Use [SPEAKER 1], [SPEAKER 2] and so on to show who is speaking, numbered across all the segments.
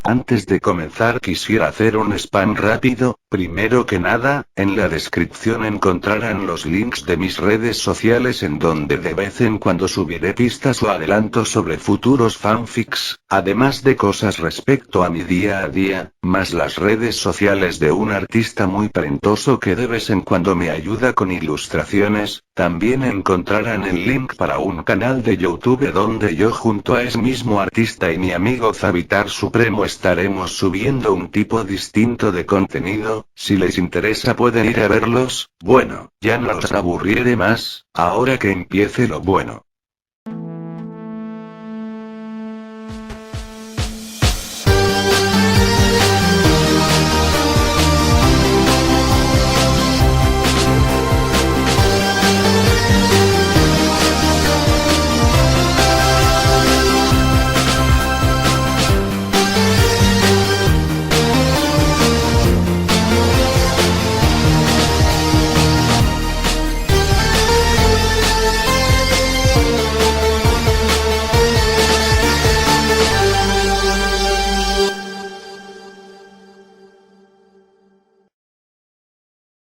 [SPEAKER 1] Antes de comenzar quisiera hacer un spam rápido. Primero que nada, en la descripción encontrarán los links de mis redes sociales en donde de vez en cuando subiré pistas o adelantos sobre futuros fanfics, además de cosas respecto a mi día a día, más las redes sociales de un artista muy talentoso que de vez en cuando me ayuda con ilustraciones. También encontrarán el link para un canal de YouTube donde yo junto a ese mismo artista y mi amigo Zavitar Supremo estaremos subiendo un tipo distinto de contenido. Si les interesa pueden ir a verlos. Bueno, ya no los aburriré más, ahora que empiece lo bueno.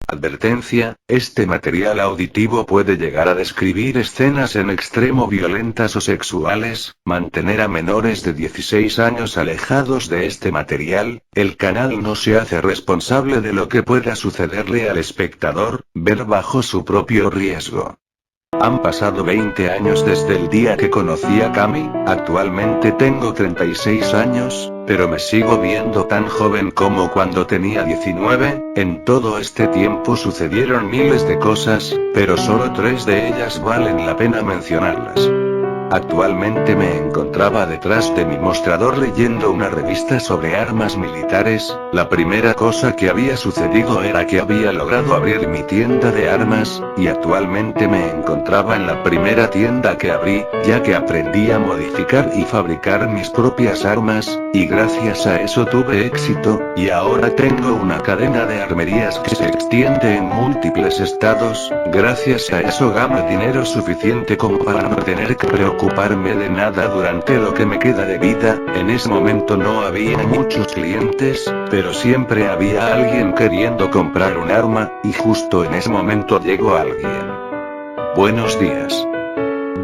[SPEAKER 1] Advertencia, este material auditivo puede llegar a describir escenas en extremo violentas o sexuales. Mantener a menores de 16 años alejados de este material. El canal no se hace responsable de lo que pueda sucederle al espectador, ver bajo su propio riesgo. Han pasado 20 años desde el día que conocí a Cami. Actualmente tengo 36 años, pero me sigo viendo tan joven como cuando tenía 19. En todo este tiempo sucedieron miles de cosas, pero solo 3 de ellas valen la pena mencionarlas. Actualmente me encontraba detrás de mi mostrador leyendo una revista sobre armas militares. La primera cosa que había sucedido era que había logrado abrir mi tienda de armas, y actualmente me encontraba en la primera tienda que abrí, ya que aprendí a modificar y fabricar mis propias armas, y gracias a eso tuve éxito, y ahora tengo una cadena de armerías que se extiende en múltiples estados. Gracias a eso gano dinero suficiente como para no tener que preocuparme de nada durante lo que me queda de vida. En ese momento no había muchos clientes, pero siempre había alguien queriendo comprar un arma, y justo en ese momento llegó alguien. Buenos días,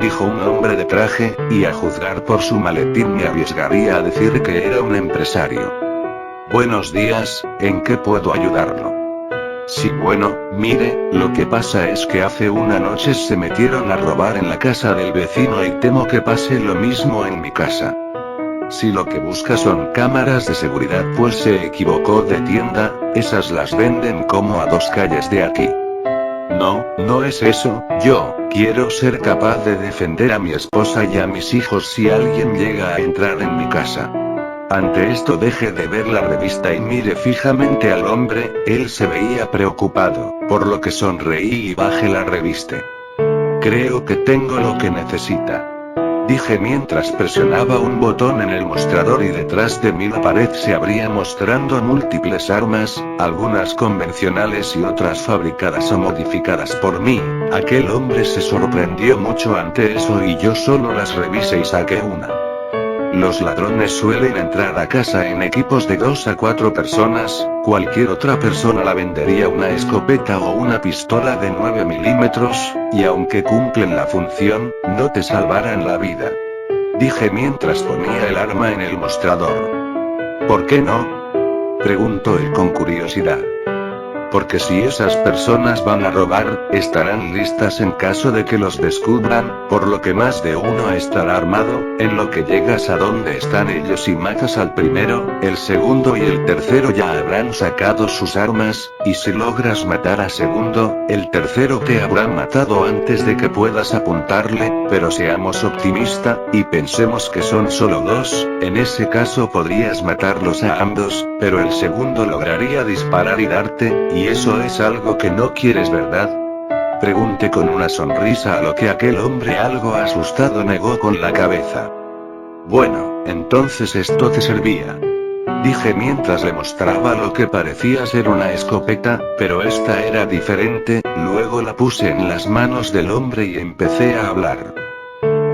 [SPEAKER 1] dijo un hombre de traje, y a juzgar por su maletín me arriesgaría a decir que era un empresario. Buenos días, ¿en qué puedo ayudarlo? Sí, bueno, mire, lo que pasa es que hace una noche se metieron a robar en la casa del vecino y temo que pase lo mismo en mi casa. Si lo que busca son cámaras de seguridad, pues se equivocó de tienda. Esas las venden como a 2 calles de aquí. No, no es eso. Yo quiero ser capaz de defender a mi esposa y a mis hijos si alguien llega a entrar en mi casa. Ante esto deje de ver la revista y mire fijamente al hombre. Él se veía preocupado, por lo que sonreí y bajé la revista. Creo que tengo lo que necesita, dije mientras presionaba un botón en el mostrador y detrás de mí la pared se abría mostrando múltiples armas, algunas convencionales y otras fabricadas o modificadas por mí. Aquel hombre se sorprendió mucho ante eso y yo solo las revisé y saqué una. Los ladrones suelen entrar a casa en equipos de 2 a 4 personas, cualquier otra persona la vendería una escopeta o una pistola de 9 milímetros, y aunque cumplen la función, no te salvarán la vida, dije mientras ponía el arma en el mostrador. ¿Por qué no?, preguntó él con curiosidad. Porque si esas personas van a robar, estarán listas en caso de que los descubran, por lo que más de uno estará armado. En lo que llegas a donde están ellos y matas al primero, el segundo y el tercero ya habrán sacado sus armas, y si logras matar a segundo, el tercero te habrá matado antes de que puedas apuntarle. Pero seamos optimistas, y pensemos que son solo 2, en ese caso podrías matarlos a ambos, pero el segundo lograría disparar y darte, y eso es algo que no quieres, ¿verdad?, pregunté con una sonrisa, a lo que aquel hombre algo asustado negó con la cabeza. Bueno, entonces esto te servía, dije mientras le mostraba lo que parecía ser una escopeta, pero esta era diferente. Luego la puse en las manos del hombre y empecé a hablar.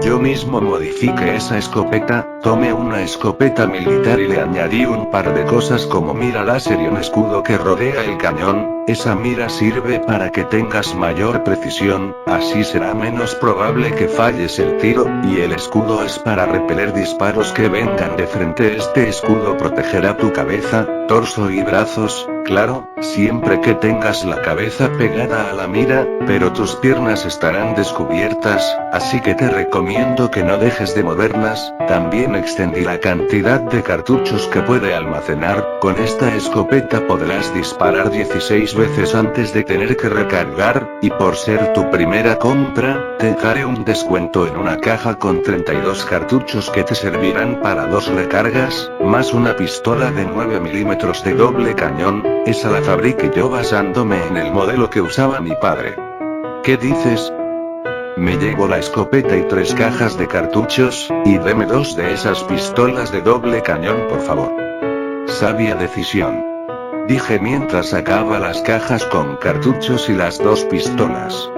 [SPEAKER 1] yo mismo modifiqué esa escopeta, tomé una escopeta militar y le añadí un par de cosas como mira láser y un escudo que rodea el cañón. Esa mira sirve para que tengas mayor precisión, así será menos probable que falles el tiro, y el escudo es para repeler disparos que vengan de frente. Este escudo protegerá tu cabeza, torso y brazos, claro, siempre que tengas la cabeza pegada a la mira, pero tus piernas estarán descubiertas, así que te recomiendo que no dejes de moverlas. También extendí la cantidad de cartuchos que puede almacenar. Con esta escopeta podrás disparar 16 veces antes de tener que recargar, y por ser tu primera compra, te daré un descuento en una caja con 32 cartuchos que te servirán para 2 recargas, más una pistola de 9 milímetros de doble cañón. Esa la fabriqué yo basándome en el modelo que usaba mi padre. ¿Qué dices? Me llevo la escopeta y 3 cajas de cartuchos, y deme 2 de esas pistolas de doble cañón por favor. Sabia decisión, dije mientras sacaba las cajas con cartuchos y las 2 pistolas.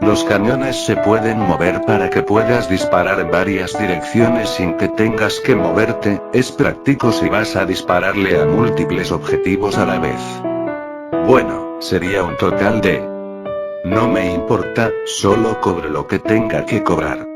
[SPEAKER 1] Los cañones se pueden mover para que puedas disparar en varias direcciones sin que tengas que moverte. Es práctico si vas a dispararle a múltiples objetivos a la vez. Bueno, sería un total de... No me importa, solo cobre lo que tenga que cobrar,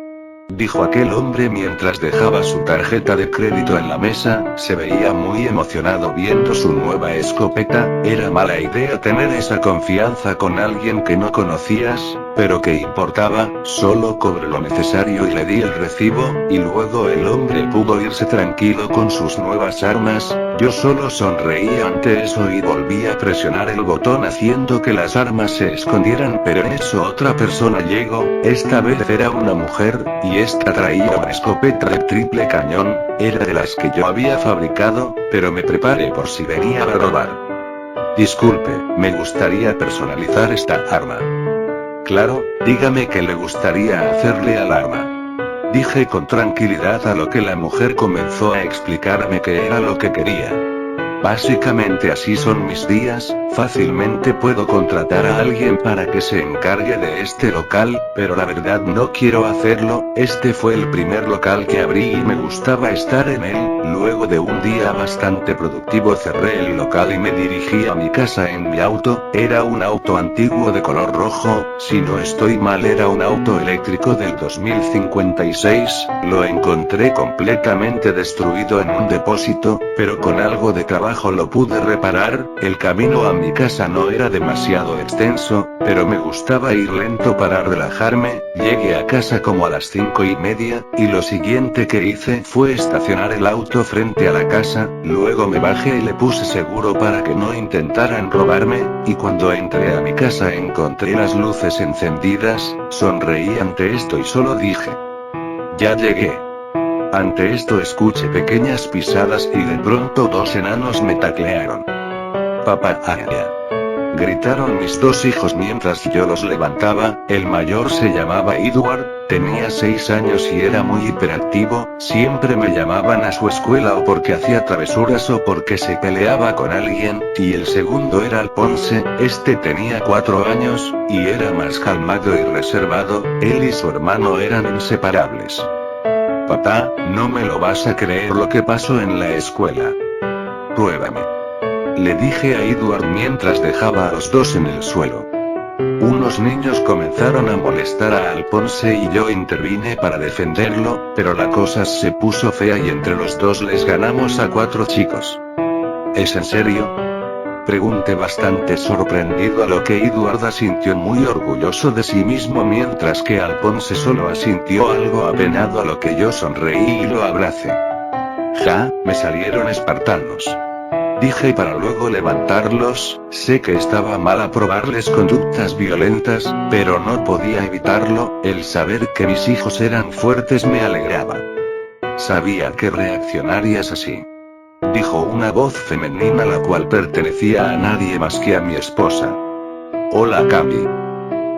[SPEAKER 1] dijo aquel hombre mientras dejaba su tarjeta de crédito en la mesa. Se veía muy emocionado viendo su nueva escopeta. Era mala idea tener esa confianza con alguien que no conocías, pero ¿qué importaba? Solo cobré lo necesario y le di el recibo, y luego el hombre pudo irse tranquilo con sus nuevas armas. Yo solo sonreí ante eso y volví a presionar el botón haciendo que las armas se escondieran, pero en eso otra persona llegó. Esta vez era una mujer, y esta traía una escopeta de triple cañón. Era de las que yo había fabricado, pero me preparé por si venía a robar. Disculpe, me gustaría personalizar esta arma. Claro, dígame qué le gustaría hacerle al arma, dije con tranquilidad, a lo que la mujer comenzó a explicarme qué era lo que quería. Básicamente así son mis días, fácilmente puedo contratar a alguien para que se encargue de este local, pero la verdad no quiero hacerlo. Este fue el primer local que abrí y me gustaba estar en él. Luego de un día bastante productivo cerré el local y me dirigí a mi casa en mi auto. Era un auto antiguo de color rojo, si no estoy mal era un auto eléctrico del 2056, lo encontré completamente destruido en un depósito, pero con algo de trabajo lo pude reparar. El camino a mi casa no era demasiado extenso, pero me gustaba ir lento para relajarme. Llegué a casa como a las 5:30, y lo siguiente que hice fue estacionar el auto frente a la casa. Luego me bajé y le puse seguro para que no intentaran robarme, y cuando entré a mi casa encontré las luces encendidas. Sonreí ante esto y solo dije: ya llegué. Ante esto escuché pequeñas pisadas y de pronto 2 enanos me taclearon. Papá, gritaron mis 2 hijos mientras yo los levantaba. El mayor se llamaba Edward, tenía 6 años y era muy hiperactivo. Siempre me llamaban a su escuela o porque hacía travesuras o porque se peleaba con alguien. Y el segundo era Alphonse, este tenía 4 años, y era más calmado y reservado. Él y su hermano eran inseparables. Papá, no me lo vas a creer lo que pasó en la escuela. Pruébame, le dije a Edward mientras dejaba a los 2 en el suelo. Unos niños comenzaron a molestar a Alphonse y yo intervine para defenderlo, pero la cosa se puso fea y entre los 2 les ganamos a 4 chicos. ¿Es en serio?, pregunté bastante sorprendido, a lo que Edward asintió muy orgulloso de sí mismo mientras que Alphonse solo asintió algo apenado, a lo que yo sonreí y lo abracé. Ja, me salieron espartanos, dije para luego levantarlos. Sé que estaba mal aprobarles conductas violentas, pero no podía evitarlo. El saber que mis hijos eran fuertes me alegraba. Sabía que reaccionarías así, dijo una voz femenina la cual pertenecía a nadie más que a mi esposa. Hola Cami.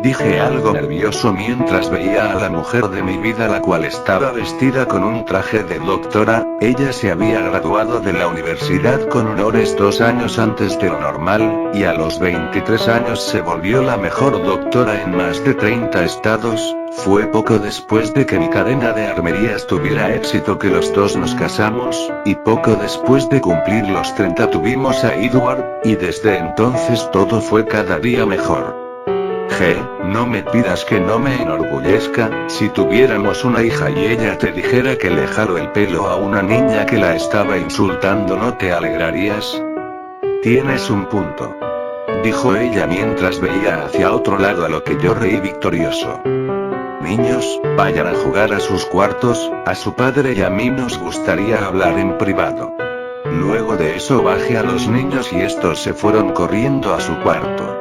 [SPEAKER 1] Dije algo nervioso mientras veía a la mujer de mi vida, la cual estaba vestida con un traje de doctora. Ella se había graduado de la universidad con honores 2 años antes de lo normal, y a los 23 años se volvió la mejor doctora en más de 30 estados. Fue poco después de que mi cadena de armerías tuviera éxito que los dos nos casamos, y poco después de cumplir los 30 tuvimos a Edward, y desde entonces todo fue cada día mejor. No me pidas que no me enorgullezca. Si tuviéramos una hija y ella te dijera que le jalo el pelo a una niña que la estaba insultando, ¿no te alegrarías? Tienes un punto, dijo ella mientras veía hacia otro lado, a lo que yo reí victorioso. Niños, vayan a jugar a sus cuartos, a su padre y a mí nos gustaría hablar en privado. Luego de eso bajé a los niños y estos se fueron corriendo a su cuarto.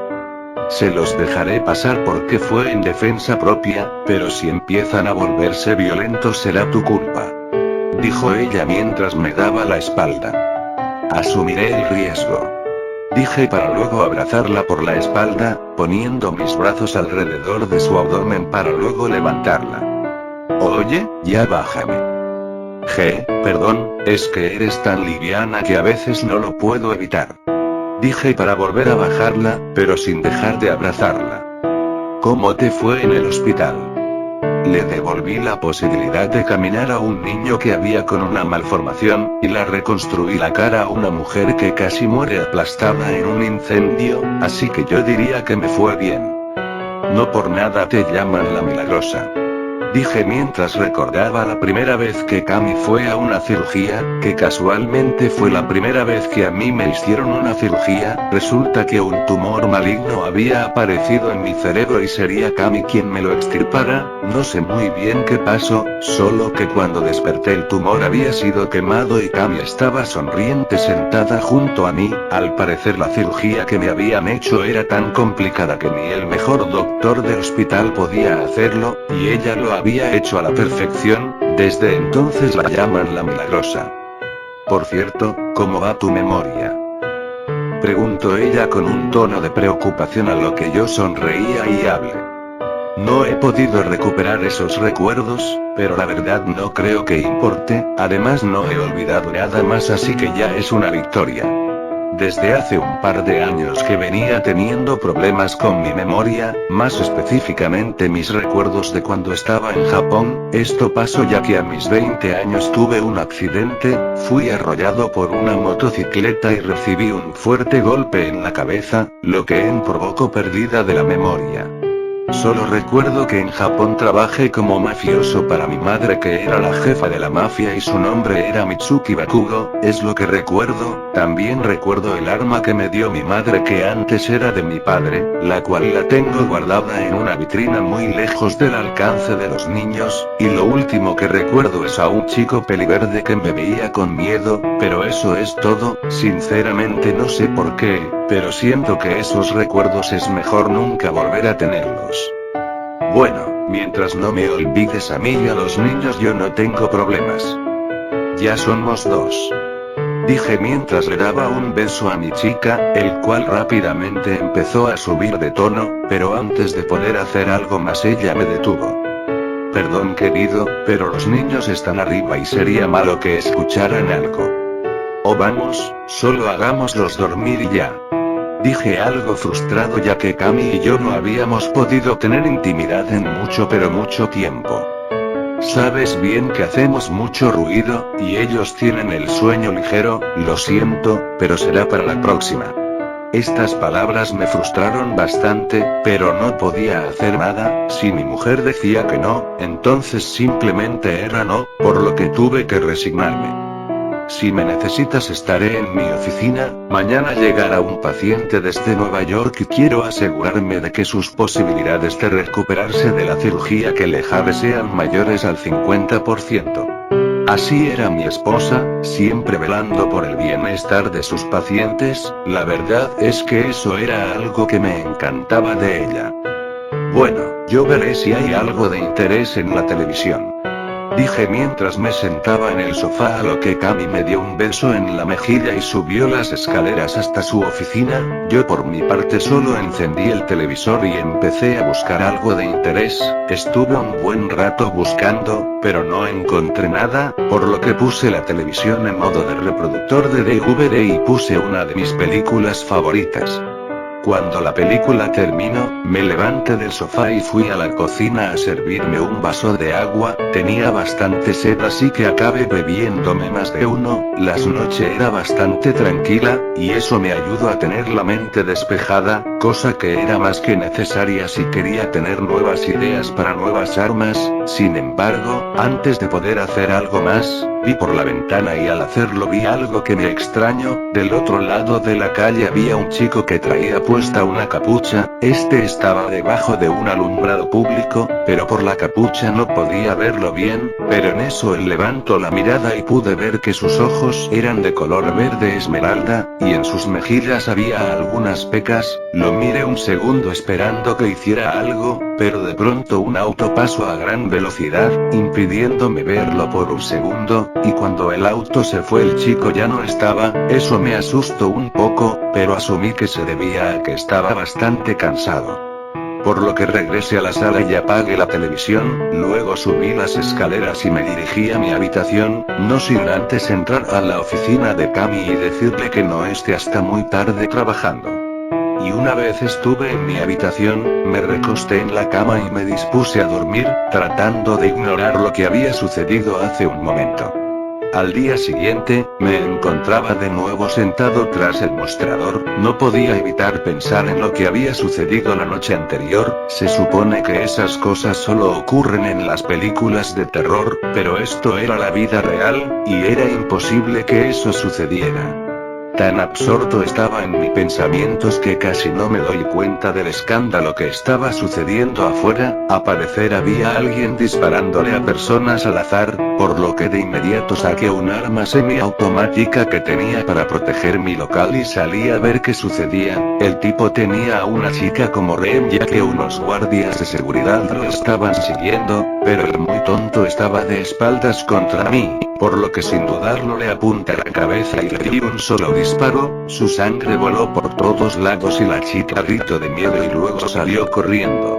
[SPEAKER 1] Se los dejaré pasar porque fue en defensa propia, pero si empiezan a volverse violentos será tu culpa, dijo ella mientras me daba la espalda. Asumiré el riesgo, dije para luego abrazarla por la espalda, poniendo mis brazos alrededor de su abdomen para luego levantarla. Oye, ya bájame. Perdón, es que eres tan liviana que a veces no lo puedo evitar, dije para volver a bajarla, pero sin dejar de abrazarla. ¿Cómo te fue en el hospital? Le devolví la posibilidad de caminar a un niño que había con una malformación, y la reconstruí la cara a una mujer que casi muere aplastada en un incendio, así que yo diría que me fue bien. No por nada te llaman la milagrosa, dije mientras recordaba la primera vez que Cami fue a una cirugía, que casualmente fue la primera vez que a mí me hicieron una cirugía. Resulta que un tumor maligno había aparecido en mi cerebro y sería Cami quien me lo extirpara. No sé muy bien qué pasó, solo que cuando desperté el tumor había sido quemado y Cami estaba sonriente sentada junto a mí. Al parecer la cirugía que me habían hecho era tan complicada que ni el mejor doctor del hospital podía hacerlo, y ella lo había hecho a la perfección. Desde entonces la llaman la milagrosa. Por cierto, ¿cómo va tu memoria?, preguntó ella con un tono de preocupación, a lo que yo sonreía y hablé. No he podido recuperar esos recuerdos, pero la verdad no creo que importe. Además no he olvidado nada más, así que ya es una victoria. Desde hace un par de años que venía teniendo problemas con mi memoria, más específicamente mis recuerdos de cuando estaba en Japón. Esto pasó ya que a mis 20 años tuve un accidente, fui arrollado por una motocicleta y recibí un fuerte golpe en la cabeza, lo que me provocó pérdida de la memoria. Solo recuerdo que en Japón trabajé como mafioso para mi madre, que era la jefa de la mafia, y su nombre era Mitsuki Bakugo, es lo que recuerdo. También recuerdo el arma que me dio mi madre, que antes era de mi padre, la cual la tengo guardada en una vitrina muy lejos del alcance de los niños, y lo último que recuerdo es a un chico peliverde que me veía con miedo, pero eso es todo. Sinceramente no sé por qué, pero siento que esos recuerdos es mejor nunca volver a tenerlos. Bueno, mientras no me olvides a mí y a los niños yo no tengo problemas. Ya somos 2. Dije mientras le daba un beso a mi chica, el cual rápidamente empezó a subir de tono, pero antes de poder hacer algo más ella me detuvo. Perdón querido, pero los niños están arriba y sería malo que escucharan algo. O vamos, solo hagámoslos dormir y ya. Dije algo frustrado ya que Cami y yo no habíamos podido tener intimidad en mucho tiempo. Sabes bien que hacemos mucho ruido, y ellos tienen el sueño ligero. Lo siento, pero será para la próxima. Estas palabras me frustraron bastante, pero no podía hacer nada. Si mi mujer decía que no, entonces simplemente era no, por lo que tuve que resignarme. Si me necesitas estaré en mi oficina. Mañana llegará un paciente desde Nueva York y quiero asegurarme de que sus posibilidades de recuperarse de la cirugía que le haré sean mayores al 50%. Así era mi esposa, siempre velando por el bienestar de sus pacientes. La verdad es que eso era algo que me encantaba de ella. Bueno, yo veré si hay algo de interés en la televisión. Dije mientras me sentaba en el sofá, a lo que Cami me dio un beso en la mejilla y subió las escaleras hasta su oficina. Yo por mi parte solo encendí el televisor y empecé a buscar algo de interés. Estuve un buen rato buscando, pero no encontré nada, por lo que puse la televisión en modo de reproductor de DVD y puse una de mis películas favoritas. Cuando la película terminó, me levanté del sofá y fui a la cocina a servirme un vaso de agua. Tenía bastante sed, así que acabé bebiéndome más de uno. La noche era bastante tranquila, y eso me ayudó a tener la mente despejada, cosa que era más que necesaria si quería tener nuevas ideas para nuevas armas. Sin embargo, antes de poder hacer algo más, vi por la ventana y al hacerlo vi algo que me extrañó. Del otro lado de la calle había un chico que traía puesta una capucha. Este estaba debajo de un alumbrado público, pero por la capucha no podía verlo bien, pero en eso él levantó la mirada y pude ver que sus ojos eran de color verde esmeralda, y en sus mejillas había algunas pecas. Lo miré un segundo esperando que hiciera algo, pero de pronto un auto pasó a gran velocidad, impidiéndome verlo por un segundo, y cuando el auto se fue el chico ya no estaba. Eso me asustó un poco, pero asumí que se debía a que estaba bastante cansado. Por lo que regresé a la sala y apagué la televisión. Luego subí las escaleras y me dirigí a mi habitación, no sin antes entrar a la oficina de Cami y decirle que no esté hasta muy tarde trabajando. Y una vez estuve en mi habitación, me recosté en la cama y me dispuse a dormir, tratando de ignorar lo que había sucedido hace un momento. Al día siguiente, me encontraba de nuevo sentado tras el mostrador. No podía evitar pensar en lo que había sucedido la noche anterior. Se supone que esas cosas solo ocurren en las películas de terror, pero esto era la vida real, y era imposible que eso sucediera. Tan absorto estaba en mis pensamientos que casi no me doy cuenta del escándalo que estaba sucediendo afuera. Al parecer había alguien disparándole a personas al azar, por lo que de inmediato saqué un arma semiautomática que tenía para proteger mi local y salí a ver qué sucedía. El tipo tenía a una chica como rehén, ya que unos guardias de seguridad lo estaban siguiendo, pero el muy tonto estaba de espaldas contra mí, por lo que sin dudarlo le apunté a la cabeza y le di un solo disparo. Su sangre voló por todos lados y la chica gritó de miedo y luego salió corriendo.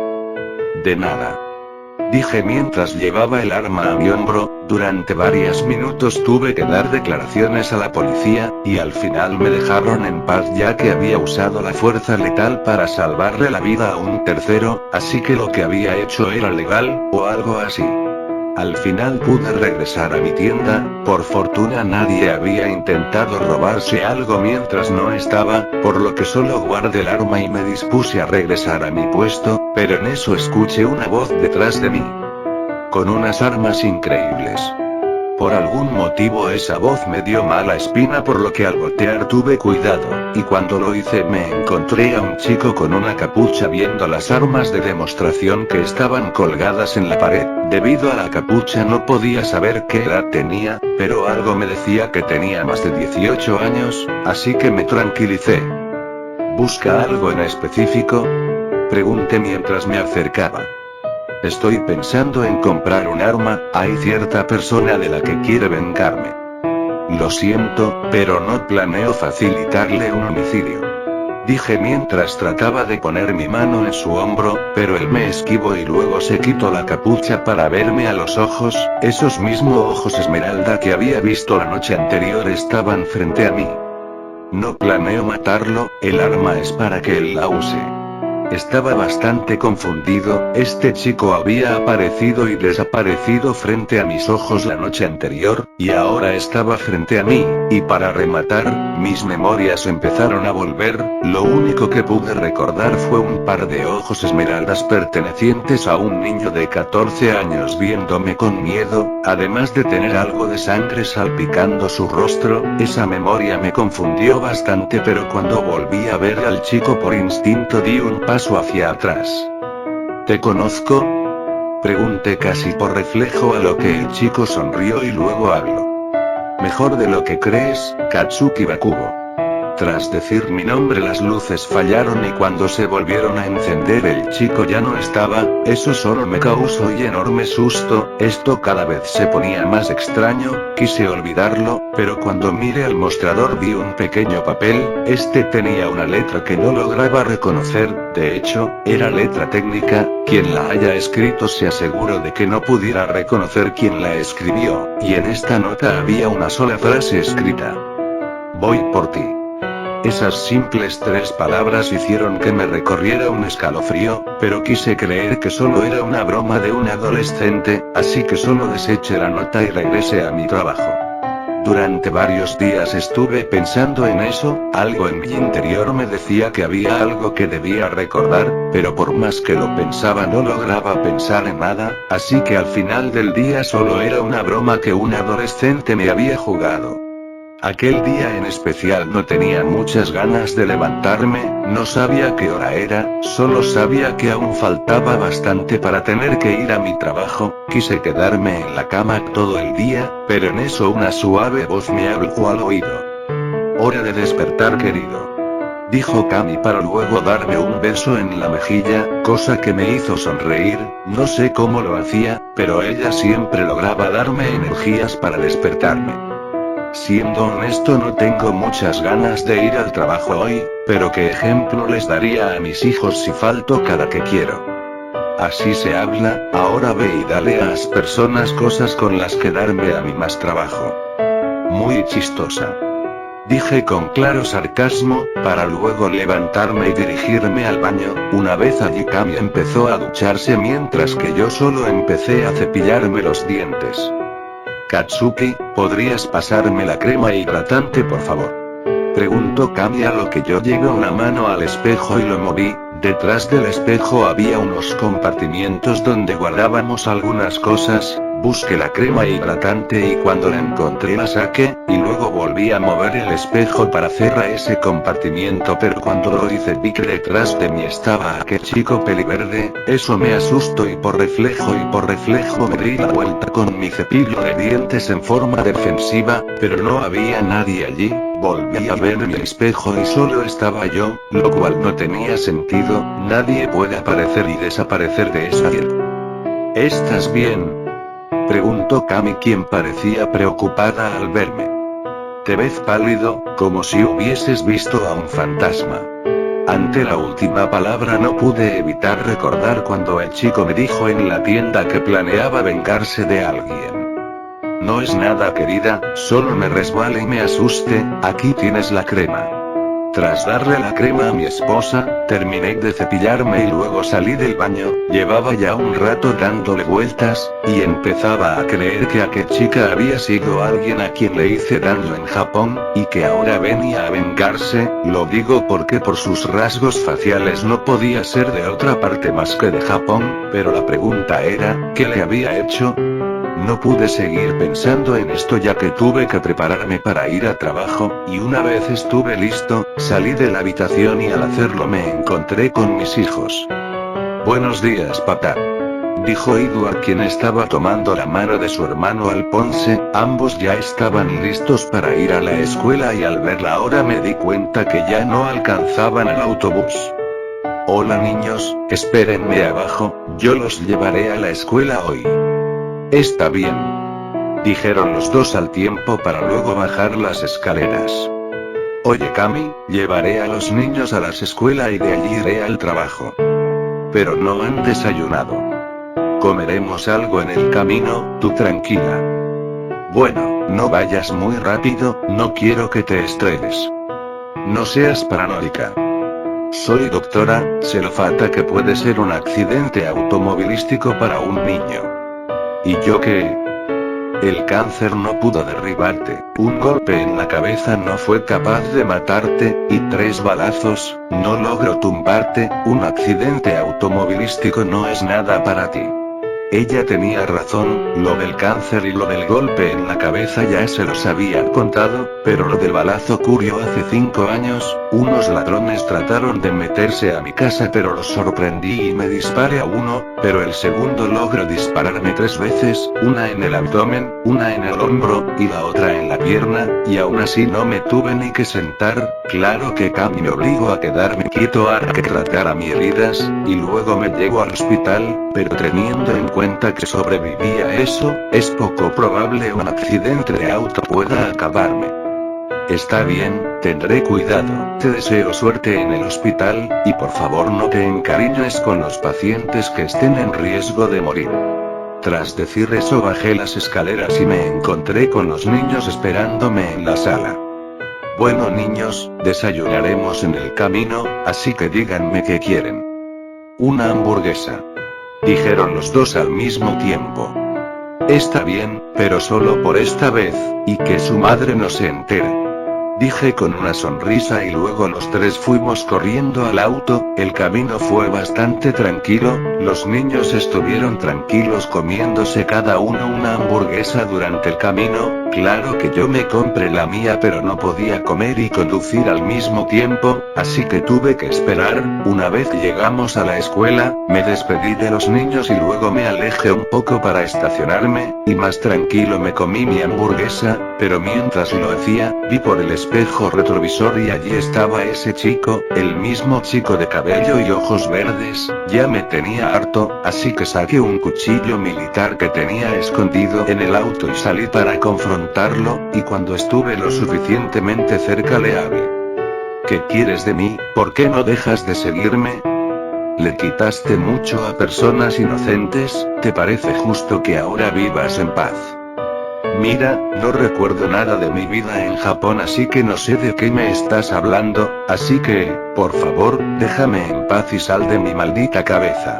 [SPEAKER 1] De nada, dije mientras llevaba el arma a mi hombro. Durante varios minutos tuve que dar declaraciones a la policía, y al final me dejaron en paz ya que había usado la fuerza letal para salvarle la vida a un tercero, así que lo que había hecho era legal, o algo así. Al final pude regresar a mi tienda. Por fortuna nadie había intentado robarse algo mientras no estaba, por lo que solo guardé el arma y me dispuse a regresar a mi puesto, pero en eso escuché una voz detrás de mí, con unas armas increíbles. Por algún motivo esa voz me dio mala espina, por lo que al voltear tuve cuidado, y cuando lo hice me encontré a un chico con una capucha viendo las armas de demostración que estaban colgadas en la pared. Debido a la capucha no podía saber qué edad tenía, pero algo me decía que tenía más de 18 años, así que me tranquilicé. ¿Busca algo en específico?, pregunté mientras me acercaba. Estoy pensando en comprar un arma. Hay cierta persona de la que quiere vengarme. Lo siento, pero no planeo facilitarle un homicidio, dije mientras trataba de poner mi mano en su hombro, pero él me esquivó y luego se quitó la capucha para verme a los ojos. Esos mismos ojos esmeralda que había visto la noche anterior estaban frente a mí. No planeo matarlo, el arma es para que él la use. Estaba bastante confundido. Este chico había aparecido y desaparecido frente a mis ojos la noche anterior, y ahora estaba frente a mí, y para rematar, mis memorias empezaron a volver. Lo único que pude recordar fue un par de ojos esmeraldas pertenecientes a un niño de 14 años viéndome con miedo, además de tener algo de sangre salpicando su rostro. Esa memoria me confundió bastante, pero cuando volví a ver al chico por instinto di un paso hacia atrás. ¿Te conozco?, pregunté casi por reflejo, a lo que el chico sonrió y luego habló. Mejor de lo que crees, Katsuki Bakugo. Tras decir mi nombre las luces fallaron y cuando se volvieron a encender el chico ya no estaba, eso solo me causó un enorme susto, esto cada vez se ponía más extraño, quise olvidarlo, pero cuando miré al mostrador vi un pequeño papel, este tenía una letra que no lograba reconocer, de hecho, era letra técnica, quien la haya escrito se aseguró de que no pudiera reconocer quién la escribió, y en esta nota había una sola frase escrita. Voy por ti. Esas simples 3 palabras hicieron que me recorriera un escalofrío, pero quise creer que solo era una broma de un adolescente, así que solo deseché la nota y regresé a mi trabajo. Durante varios días estuve pensando en eso, algo en mi interior me decía que había algo que debía recordar, pero por más que lo pensaba no lograba pensar en nada, así que al final del día solo era una broma que un adolescente me había jugado. Aquel día en especial no tenía muchas ganas de levantarme, no sabía qué hora era, solo sabía que aún faltaba bastante para tener que ir a mi trabajo, quise quedarme en la cama todo el día, pero en eso una suave voz me habló al oído. Hora de despertar, querido. Dijo Cami para luego darme un beso en la mejilla, cosa que me hizo sonreír, no sé cómo lo hacía, pero ella siempre lograba darme energías para despertarme. Siendo honesto no tengo muchas ganas de ir al trabajo hoy, pero ¿qué ejemplo les daría a mis hijos si falto cada que quiero? Así se habla, ahora ve y dale a las personas cosas con las que darme a mí más trabajo. Muy chistosa. Dije con claro sarcasmo, para luego levantarme y dirigirme al baño, una vez allí Cami empezó a ducharse mientras que yo solo empecé a cepillarme los dientes. Katsuki, ¿podrías pasarme la crema hidratante por favor? Preguntó Cami a lo que yo llevé una mano al espejo y lo moví, detrás del espejo había unos compartimientos donde guardábamos algunas cosas, busqué la crema hidratante y cuando la encontré la saqué, y luego volví a mover el espejo para cerrar ese compartimiento pero cuando lo hice vi que detrás de mí estaba aquel chico peliverde, eso me asustó y por reflejo me di la vuelta con mi cepillo de dientes en forma defensiva, pero no había nadie allí, volví a ver mi espejo y solo estaba yo, lo cual no tenía sentido, nadie puede aparecer y desaparecer de esa piel. ¿Estás bien? Preguntó Cami quien parecía preocupada al verme. Te ves pálido, como si hubieses visto a un fantasma. Ante la última palabra no pude evitar recordar cuando el chico me dijo en la tienda que planeaba vengarse de alguien. No es nada querida, solo me resbalé y me asusté, aquí tienes la crema. Tras darle la crema a mi esposa, terminé de cepillarme y luego salí del baño, llevaba ya un rato dándole vueltas, y empezaba a creer que aquella chica había sido alguien a quien le hice daño en Japón, y que ahora venía a vengarse, lo digo porque por sus rasgos faciales no podía ser de otra parte más que de Japón, pero la pregunta era, ¿qué le había hecho? No pude seguir pensando en esto ya que tuve que prepararme para ir a trabajo, y una vez estuve listo, salí de la habitación y al hacerlo me encontré con mis hijos. Buenos días papá. Dijo Edward quien estaba tomando la mano de su hermano Alphonse, ambos ya estaban listos para ir a la escuela y al ver la hora me di cuenta que ya no alcanzaban el autobús. Hola niños, espérenme abajo, yo los llevaré a la escuela hoy. Está bien. Dijeron los dos al tiempo para luego bajar las escaleras. Oye Cami, llevaré a los niños a la escuela y de allí iré al trabajo. Pero no han desayunado. Comeremos algo en el camino, tú tranquila. Bueno, no vayas muy rápido, no quiero que te estreses. No seas paranoica. Soy doctora, Celofata que puede ser un accidente automovilístico para un niño. ¿Y yo qué? El cáncer no pudo derribarte, un golpe en la cabeza no fue capaz de matarte, y 3 balazos, no logró tumbarte, un accidente automovilístico no es nada para ti. Ella tenía razón, lo del cáncer y lo del golpe en la cabeza ya se los había contado, pero lo del balazo ocurrió hace 5 años, unos ladrones trataron de meterse a mi casa pero los sorprendí y me disparé a uno, pero el segundo logró dispararme 3 veces, una en el abdomen, una en el hombro, y la otra en la pierna, y aún así no me tuve ni que sentar, claro que Cami me obligó a quedarme quieto a que tratara mis heridas, y luego me llevó al hospital, pero teniendo en cuenta que sobreviví a eso, es poco probable un accidente de auto pueda acabarme. Está bien, tendré cuidado, te deseo suerte en el hospital, y por favor no te encariñes con los pacientes que estén en riesgo de morir. Tras decir eso bajé las escaleras y me encontré con los niños esperándome en la sala. Bueno niños, desayunaremos en el camino, así que díganme qué quieren. Una hamburguesa. Dijeron los dos al mismo tiempo. Está bien, pero solo por esta vez, y que su madre no se entere. Dije con una sonrisa y luego los 3 fuimos corriendo al auto, el camino fue bastante tranquilo, los niños estuvieron tranquilos comiéndose cada uno una hamburguesa durante el camino, claro que yo me compré la mía pero no podía comer y conducir al mismo tiempo, así que tuve que esperar, una vez llegamos a la escuela, me despedí de los niños y luego me alejé un poco para estacionarme, y más tranquilo me comí mi hamburguesa, pero mientras lo hacía, vi por el espejo retrovisor y allí estaba ese chico, el mismo chico de cabello y ojos verdes, ya me tenía harto, así que saqué un cuchillo militar que tenía escondido en el auto y salí para confrontarlo, y cuando estuve lo suficientemente cerca le hablé. ¿Qué quieres de mí? ¿Por qué no dejas de seguirme? Le quitaste mucho a personas inocentes, ¿te parece justo que ahora vivas en paz? Mira, no recuerdo nada de mi vida en Japón así que no sé de qué me estás hablando, así que, por favor, déjame en paz y sal de mi maldita cabeza.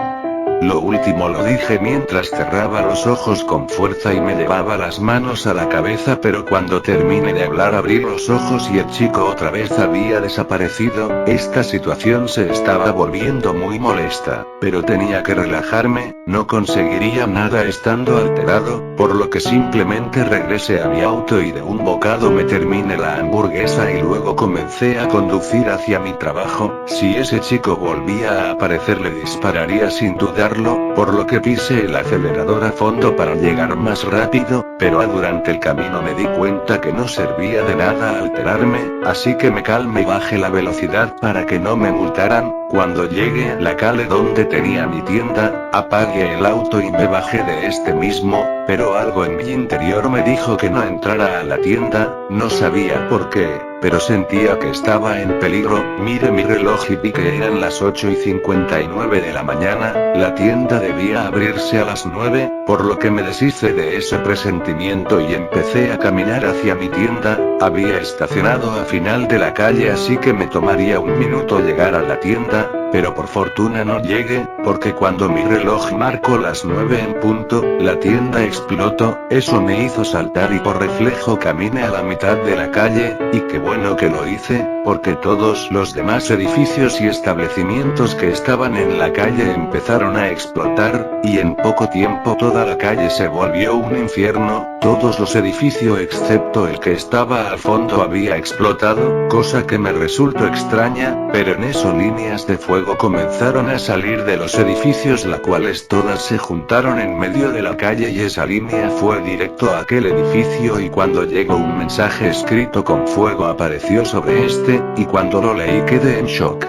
[SPEAKER 1] Lo último lo dije mientras cerraba los ojos con fuerza y me llevaba las manos a la cabeza, pero cuando terminé de hablar abrí los ojos y el chico otra vez había desaparecido. Esta situación se estaba volviendo muy molesta, pero tenía que relajarme, no conseguiría nada estando alterado, por lo que simplemente regresé a mi auto y de un bocado me terminé la hamburguesa y luego comencé a conducir hacia mi trabajo. Si ese chico volvía a aparecer le dispararía sin dudar, por lo que pisé el acelerador a fondo para llegar más rápido, pero durante el camino me di cuenta que no servía de nada alterarme, así que me calmé y bajé la velocidad para que no me multaran. Cuando llegué a la calle donde tenía mi tienda, apagué el auto y me bajé de este mismo, pero algo en mi interior me dijo que no entrara a la tienda, no sabía por qué, pero sentía que estaba en peligro. Miré mi reloj y vi que eran las 8:59 de la mañana, la tienda debía abrirse a las 9, por lo que me deshice de ese presentimiento y empecé a caminar hacia mi tienda. Había estacionado al final de la calle así que me tomaría un minuto llegar a la tienda, pero por fortuna no llegué, porque cuando mi reloj marcó las 9 en punto, la tienda explotó, eso me hizo saltar y por reflejo caminé a la mitad de la calle, y qué bueno que lo hice, porque todos los demás edificios y establecimientos que estaban en la calle empezaron a explotar, y en poco tiempo toda la calle se volvió un infierno, todos los edificios excepto el que estaba al fondo había explotado, cosa que me resultó extraña, pero en eso líneas de fuego comenzaron a salir de los edificios, las cuales todas se juntaron en medio de la calle y esa línea fue directo a aquel edificio, y cuando llegó un mensaje escrito con fuego apareció sobre este, y cuando lo leí quedé en shock.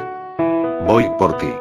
[SPEAKER 1] Voy por ti.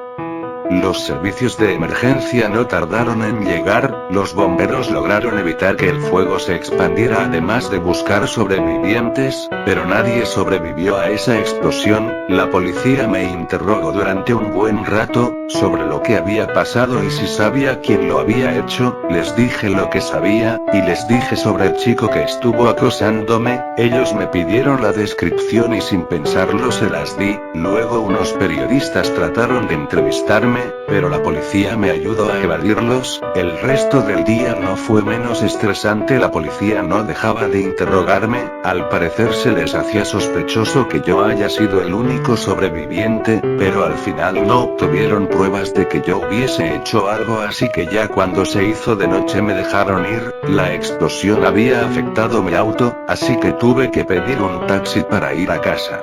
[SPEAKER 1] Los servicios de emergencia no tardaron en llegar, los bomberos lograron evitar que el fuego se expandiera además de buscar sobrevivientes, pero nadie sobrevivió a esa explosión. La policía me interrogó durante un buen rato, sobre lo que había pasado y si sabía quién lo había hecho. Les dije lo que sabía, y les dije sobre el chico que estuvo acosándome. Ellos me pidieron la descripción y sin pensarlo se las di. Luego unos periodistas trataron de entrevistarme, pero la policía me ayudó a evadirlos. El resto del día no fue menos estresante. La policía no dejaba de interrogarme, al parecer se les hacía sospechoso que yo haya sido el único sobreviviente, pero al final no obtuvieron pruebas de que yo hubiese hecho algo, así que ya cuando se hizo de noche me dejaron ir. La explosión había afectado mi auto, así que tuve que pedir un taxi para ir a casa.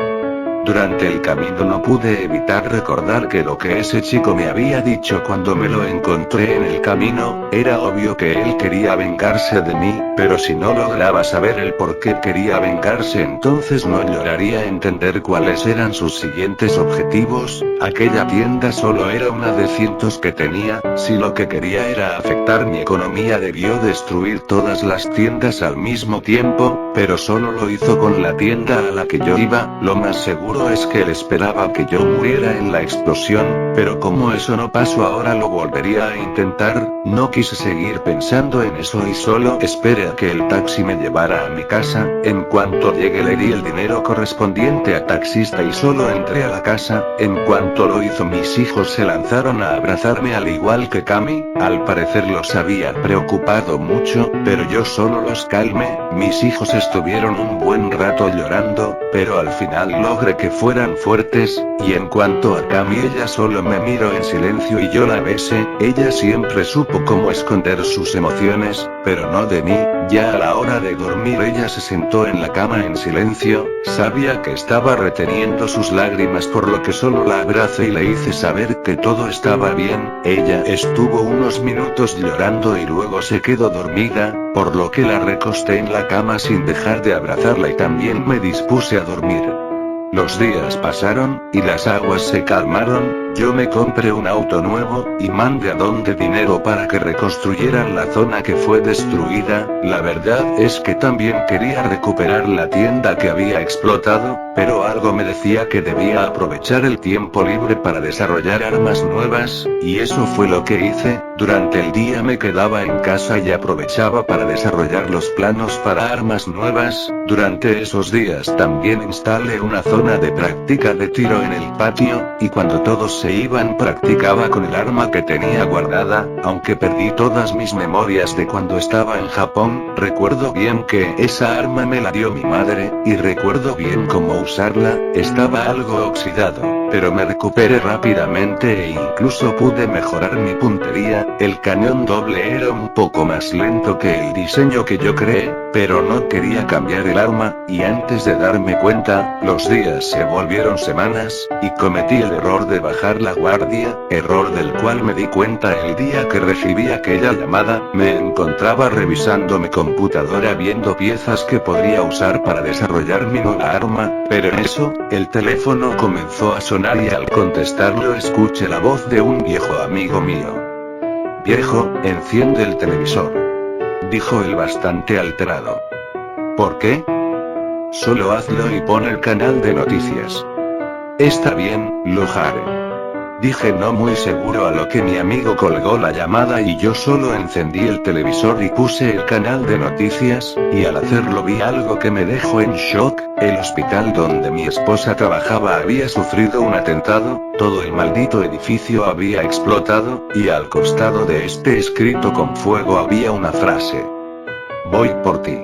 [SPEAKER 1] Durante el camino no pude evitar recordar que lo que ese chico me había dicho cuando me lo encontré en el camino, era obvio que él quería vengarse de mí, pero si no lograba saber el por qué quería vengarse, entonces no lograría entender cuáles eran sus siguientes objetivos. Aquella tienda solo era una de cientos que tenía. Si lo que quería era afectar mi economía, debió destruir todas las tiendas al mismo tiempo, pero solo lo hizo con la tienda a la que yo iba. Lo más seguro es que él esperaba que yo muriera en la explosión, pero como eso no pasó, ahora lo volvería a intentar. No quise seguir pensando en eso y solo esperé a que el taxi me llevara a mi casa. En cuanto llegué le di el dinero correspondiente a taxista y solo entré a la casa. En cuanto lo hizo, mis hijos se lanzaron a abrazarme al igual que Cami. Al parecer los había preocupado mucho, pero yo solo los calmé. Mis hijos estuvieron un buen rato llorando, pero al final logré que fueran fuertes, y en cuanto a Cami, ella solo me miró en silencio y yo la besé. Ella siempre supo cómo esconder sus emociones, pero no de mí. Ya a la hora de dormir ella se sentó en la cama en silencio. Sabía que estaba reteniendo sus lágrimas, por lo que solo la abracé y le hice saber que todo estaba bien. Ella estuvo unos minutos llorando y luego se quedó dormida, por lo que la recosté en la cama sin dejar de abrazarla y también me dispuse a dormir. Los días pasaron, y las aguas se calmaron. Yo me compré un auto nuevo, y mandé a donde dinero para que reconstruyeran la zona que fue destruida. La verdad es que también quería recuperar la tienda que había explotado, pero algo me decía que debía aprovechar el tiempo libre para desarrollar armas nuevas, y eso fue lo que hice. Durante el día me quedaba en casa y aprovechaba para desarrollar los planos para armas nuevas. Durante esos días también instalé una zona de práctica de tiro en el patio, y cuando todos se iban practicaba con el arma que tenía guardada. Aunque perdí todas mis memorias de cuando estaba en Japón, recuerdo bien que esa arma me la dio mi madre, y recuerdo bien cómo usarla. Estaba algo oxidado, pero me recuperé rápidamente e incluso pude mejorar mi puntería. El cañón doble era un poco más lento que el diseño que yo creé, pero no quería cambiar el arma, y antes de darme cuenta, los días se volvieron semanas, y cometí el error de bajar la guardia, error del cual me di cuenta el día que recibí aquella llamada. Me encontraba revisando mi computadora viendo piezas que podría usar para desarrollar mi nueva arma, pero en eso, el teléfono comenzó a sonar y al contestarlo escuché la voz de un viejo amigo mío. «Viejo, enciende el televisor», dijo él bastante alterado. «¿Por qué?». «Solo hazlo y pon el canal de noticias». «Está bien, lo haré», dije no muy seguro, a lo que mi amigo colgó la llamada y yo solo encendí el televisor y puse el canal de noticias, y al hacerlo vi algo que me dejó en shock. El hospital donde mi esposa trabajaba había sufrido un atentado, todo el maldito edificio había explotado, y al costado de este escrito con fuego había una frase: «Voy por ti».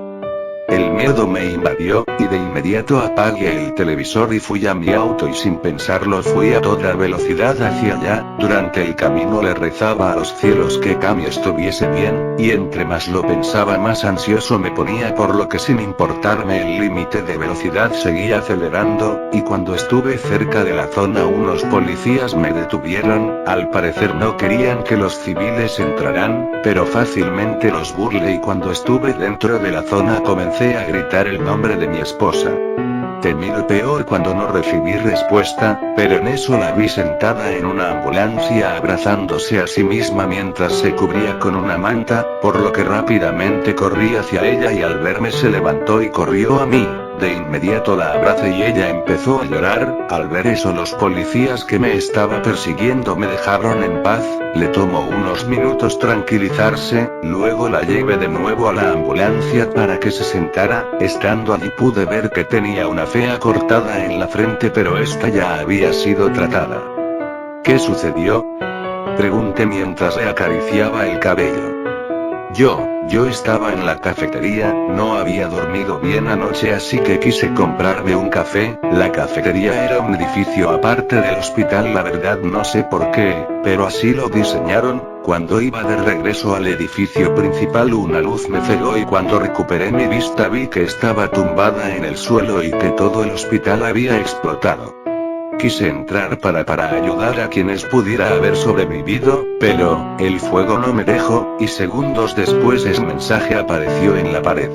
[SPEAKER 1] El miedo me invadió, y de inmediato apagué el televisor y fui a mi auto y sin pensarlo fui a toda velocidad hacia allá. Durante el camino le rezaba a los cielos que Cami estuviese bien, y entre más lo pensaba más ansioso me ponía, por lo que sin importarme el límite de velocidad seguí acelerando, y cuando estuve cerca de la zona unos policías me detuvieron. Al parecer no querían que los civiles entraran, pero fácilmente los burlé y cuando estuve dentro de la zona comencé a gritar el nombre de mi esposa. Temí lo peor cuando no recibí respuesta, pero en eso la vi sentada en una ambulancia abrazándose a sí misma mientras se cubría con una manta, por lo que rápidamente corrí hacia ella y al verme se levantó y corrió a mí. De inmediato la abracé y ella empezó a llorar. Al ver eso los policías que me estaba persiguiendo me dejaron en paz. Le tomó unos minutos tranquilizarse, luego la llevé de nuevo a la ambulancia para que se sentara. Estando allí pude ver que tenía una fea cortada en la frente, pero esta ya había sido tratada. ¿Qué sucedió?, Pregunté mientras le acariciaba el cabello. Yo estaba en la cafetería, no había dormido bien anoche, así que quise comprarme un café. La cafetería era un edificio aparte del hospital, la verdad no sé por qué, pero así lo diseñaron. Cuando iba de regreso al edificio principal una luz me cegó y cuando recuperé mi vista vi que estaba tumbada en el suelo y que todo el hospital había explotado. Quise entrar para ayudar a quienes pudiera haber sobrevivido, pero el fuego no me dejó, y segundos después ese mensaje apareció en la pared.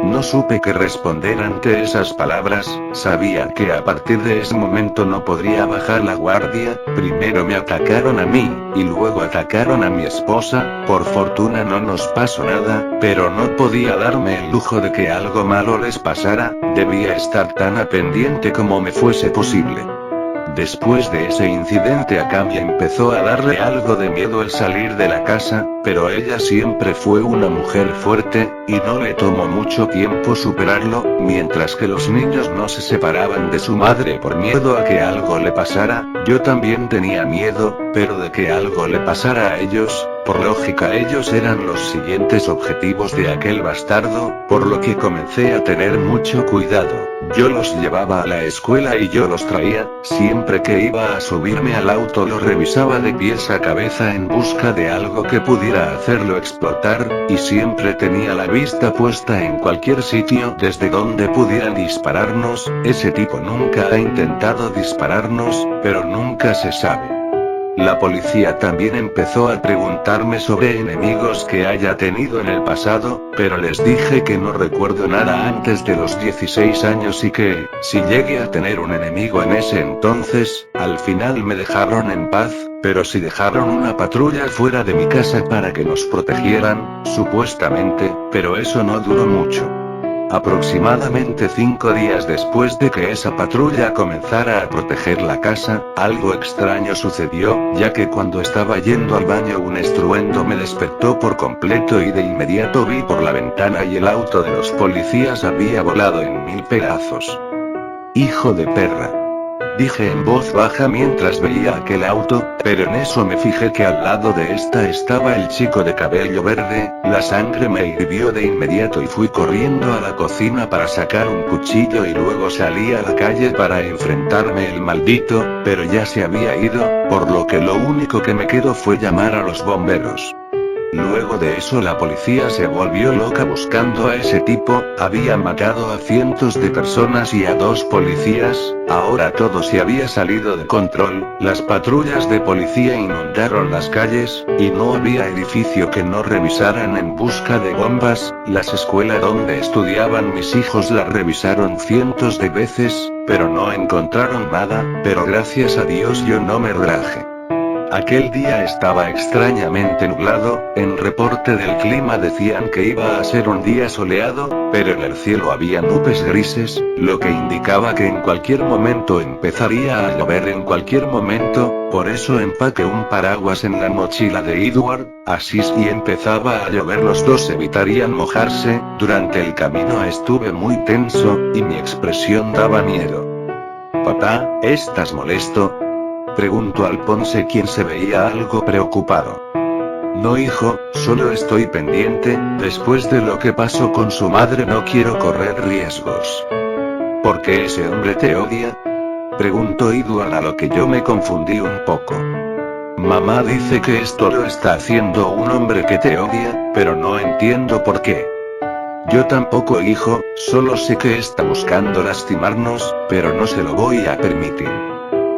[SPEAKER 1] No supe qué responder ante esas palabras, sabía que a partir de ese momento no podría bajar la guardia. Primero me atacaron a mí, y luego atacaron a mi esposa. Por fortuna no nos pasó nada, pero no podía darme el lujo de que algo malo les pasara, debía estar tan a pendiente como me fuese posible. Después de ese incidente a Cami empezó a darle algo de miedo el salir de la casa, pero ella siempre fue una mujer fuerte, y no le tomó mucho tiempo superarlo. Mientras que los niños no se separaban de su madre por miedo a que algo le pasara, yo también tenía miedo, pero de que algo le pasara a ellos. Por lógica ellos eran los siguientes objetivos de aquel bastardo, por lo que comencé a tener mucho cuidado. Yo los llevaba a la escuela y yo los traía, siempre que iba a subirme al auto lo revisaba de pies a cabeza en busca de algo que pudiera hacerlo explotar, y siempre tenía la vista puesta en cualquier sitio desde donde pudieran dispararnos. Ese tipo nunca ha intentado dispararnos, pero nunca se sabe. La policía también empezó a preguntarme sobre enemigos que haya tenido en el pasado, pero les dije que no recuerdo nada antes de los 16 años y que, si llegué a tener un enemigo en ese entonces, al final me dejaron en paz, pero sí dejaron una patrulla fuera de mi casa para que nos protegieran, supuestamente, pero eso no duró mucho. Aproximadamente 5 días después de que esa patrulla comenzara a proteger la casa, algo extraño sucedió, ya que cuando estaba yendo al baño un estruendo me despertó por completo y de inmediato vi por la ventana y el auto de los policías había volado en 1000 pedazos. ¡Hijo de perra!, dije en voz baja mientras veía aquel auto, pero en eso me fijé que al lado de esta estaba el chico de cabello verde. La sangre me hirvió de inmediato y fui corriendo a la cocina para sacar un cuchillo y luego salí a la calle para enfrentarme al maldito, pero ya se había ido, por lo que lo único que me quedó fue llamar a los bomberos. Luego de eso la policía se volvió loca buscando a ese tipo, había matado a cientos de personas y a 2 policías, ahora todo se había salido de control, las patrullas de policía inundaron las calles, y no había edificio que no revisaran en busca de bombas. Las escuelas donde estudiaban mis hijos las revisaron cientos de veces, pero no encontraron nada, pero gracias a Dios yo no me relajé. Aquel día estaba extrañamente nublado, en reporte del clima decían que iba a ser un día soleado, pero en el cielo había nubes grises, lo que indicaba que en cualquier momento empezaría a llover en cualquier momento, por eso empaqué un paraguas en la mochila de Edward, así si empezaba a llover los dos evitarían mojarse. Durante el camino estuve muy tenso, y mi expresión daba miedo. «Papá, ¿estás molesto?», preguntó Alphonse, quien se veía algo preocupado. «No, hijo, solo estoy pendiente, después de lo que pasó con su madre no quiero correr riesgos». «¿Por qué ese hombre te odia?», preguntó Edward, a lo que yo me confundí un poco. «Mamá dice que esto lo está haciendo un hombre que te odia, pero no entiendo por qué». «Yo tampoco, hijo, solo sé que está buscando lastimarnos, pero no se lo voy a permitir».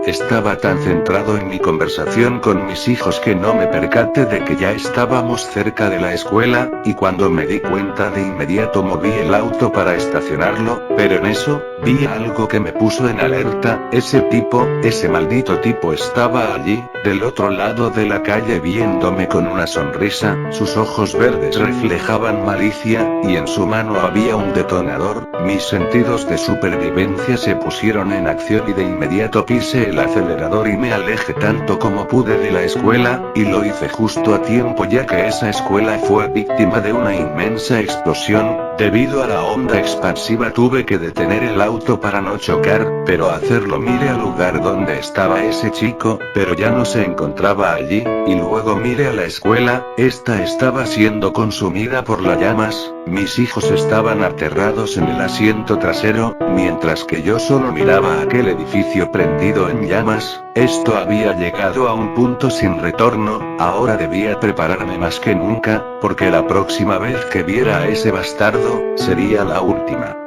[SPEAKER 1] Estaba tan centrado en mi conversación con mis hijos que no me percaté de que ya estábamos cerca de la escuela, y cuando me di cuenta de inmediato moví el auto para estacionarlo, pero en eso, vi algo que me puso en alerta. Ese maldito tipo estaba allí, del otro lado de la calle viéndome con una sonrisa, sus ojos verdes reflejaban malicia, y en su mano había un detonador. Mis sentidos de supervivencia se pusieron en acción y de inmediato pisé el acelerador y me alejé tanto como pude de la escuela, y lo hice justo a tiempo ya que esa escuela fue víctima de una inmensa explosión. Debido a la onda expansiva tuve que detener el auto para no chocar, pero hacerlo miré al lugar donde estaba ese chico, pero ya no se encontraba allí, y luego miré a la escuela, esta estaba siendo consumida por las llamas, mis hijos estaban aterrados en el asiento trasero, mientras que yo solo miraba aquel edificio prendido en llamas. Esto había llegado a un punto sin retorno, ahora debía prepararme más que nunca, porque la próxima vez que viera a ese bastardo, sería la última.